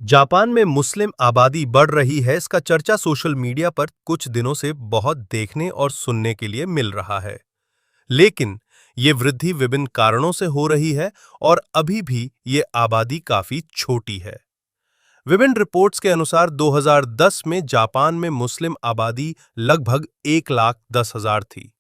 Japan में मुस्लिम आबादी बढ़ रही है। इसका चर्चा सोशल मीडिया पर कुछ दिनों से बहुत देखने और सुनने के लिए मिल रहा है। लेकिन ये वृद्धि विभिन्न कारणों से हो रही है और अभी भी ये आबादी काफी छोटी है। विभिन्न रिपोर्ट्स के अनुसार 2010 में जापान में मुस्लिम आबादी लगभग 1,10,000 थी,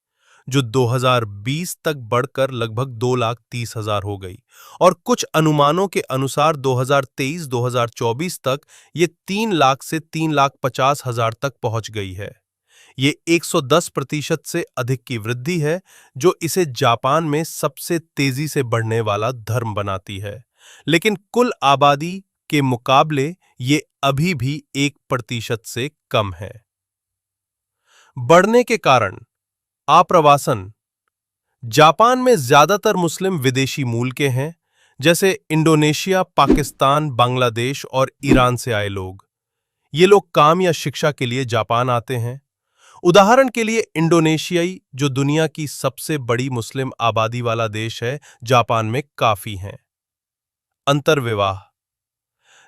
जो 2020 तक बढ़कर लगभग 2,30,000 हो गई और कुछ अनुमानों के अनुसार 2023-2024 तक ये 3 लाख से 3,50,000 तक पहुंच गई है। ये 110% से अधिक की वृद्धि है, जो इसे जापान में सबसे तेजी से बढ़ने वाला धर्म बनाती है। लेकिन कुल आबादी के मुकाबले ये अभी भी 1% से कम है। बढ़ने के कारण आप्रवासन। जापान में ज्यादातर मुस्लिम विदेशी मूल के हैं, जैसे इंडोनेशिया, पाकिस्तान, बांग्लादेश और ईरान से आए लोग। ये लोग काम या शिक्षा के लिए जापान आते हैं। उदाहरण के लिए इंडोनेशियाई, जो दुनिया की सबसे बड़ी मुस्लिम आबादी वाला देश है, जापान में काफी हैं। अंतर्विवाह।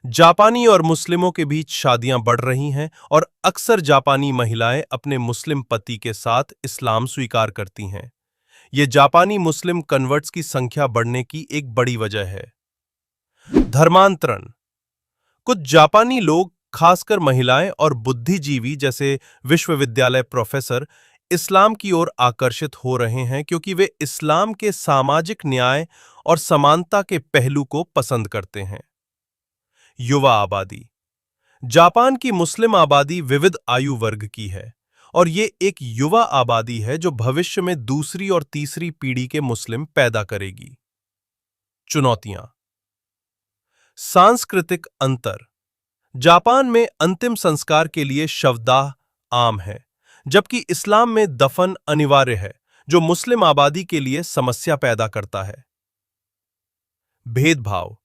जापानी और मुस्लिमों के बीच शादियां बढ़ रही हैं और अक्सर जापानी महिलाएं अपने मुस्लिम पति के साथ इस्लाम स्वीकार करती हैं। ये जापानी मुस्लिम कन्वर्ट्स की संख्या बढ़ने की एक बड़ी वजह है। धर्मांतरण। कुछ जापानी लोग, खासकर महिलाएं और बुद्धिजीवी जैसे विश्वविद्यालय प्रोफेसर, इस्लाम की ओर आकर्षित हो रहे हैं क्योंकि वे इस्लाम के सामाजिक न्याय और समानता के पहलू को पसंद करते हैं। युवा आबादी। जापान की मुस्लिम आबादी विविध आयु वर्ग की है और ये एक युवा आबादी है जो भविष्य में दूसरी और तीसरी पीढ़ी के मुस्लिम पैदा करेगी। चुनौतियां। सांस्कृतिक अंतर। जापान में अंतिम संस्कार के लिए शवदाह आम है, जबकि इस्लाम में दफन अनिवार्य है, जो मुस्लिम आबादी के लिए समस्या पैदा करता है। भेदभाव।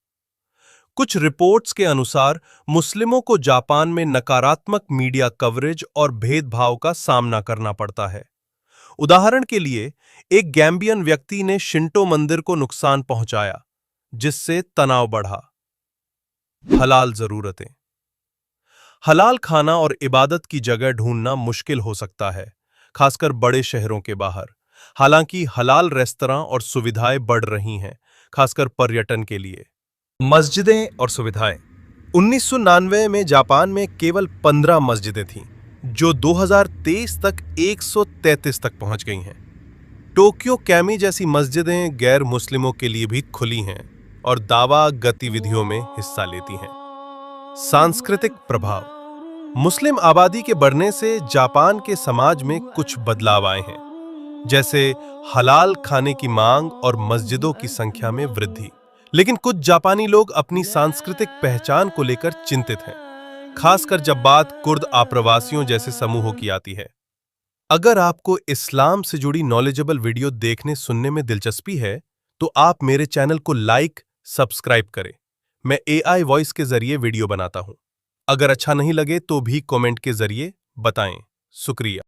कुछ रिपोर्ट्स के अनुसार मुस्लिमों को जापान में नकारात्मक मीडिया कवरेज और भेदभाव का सामना करना पड़ता है। उदाहरण के लिए, एक गैम्बियन व्यक्ति ने शिंटो मंदिर को नुकसान पहुंचाया, जिससे तनाव बढ़ा। हलाल जरूरतें। हलाल खाना और इबादत की जगह ढूंढना मुश्किल हो सकता है, खासकर बड़े शहरों के बाहर। हालांकि हलाल रेस्तरां और सुविधाएं बढ़ रही हैं, खासकर पर्यटन के लिए। मस्जिदें और सुविधाएं। 1999 में जापान में केवल 15 मस्जिदें थीं, जो 2023 तक 133 तक पहुंच गई हैं। टोक्यो कैमी जैसी मस्जिदें गैर मुस्लिमों के लिए भी खुली हैं और दावा गतिविधियों में हिस्सा लेती हैं। सांस्कृतिक प्रभाव। मुस्लिम आबादी के बढ़ने से जापान के समाज में कुछ बदलाव आए हैं, जैसे हलाल खाने की मांग और मस्जिदों की संख्या में वृद्धि। लेकिन कुछ जापानी लोग अपनी सांस्कृतिक पहचान को लेकर चिंतित हैं, खासकर जब बात कुर्द आप्रवासियों जैसे समूहों की आती है। अगर आपको इस्लाम से जुड़ी नॉलेजेबल वीडियो देखने सुनने में दिलचस्पी है, तो आप मेरे चैनल को लाइक, सब्सक्राइब करें। मैं AI वॉइस के जरिए वीडियो बनाता हूं। अगर अच्छा नहीं लगे तो भी कमेंट के जरिए बताएं। शुक्रिया।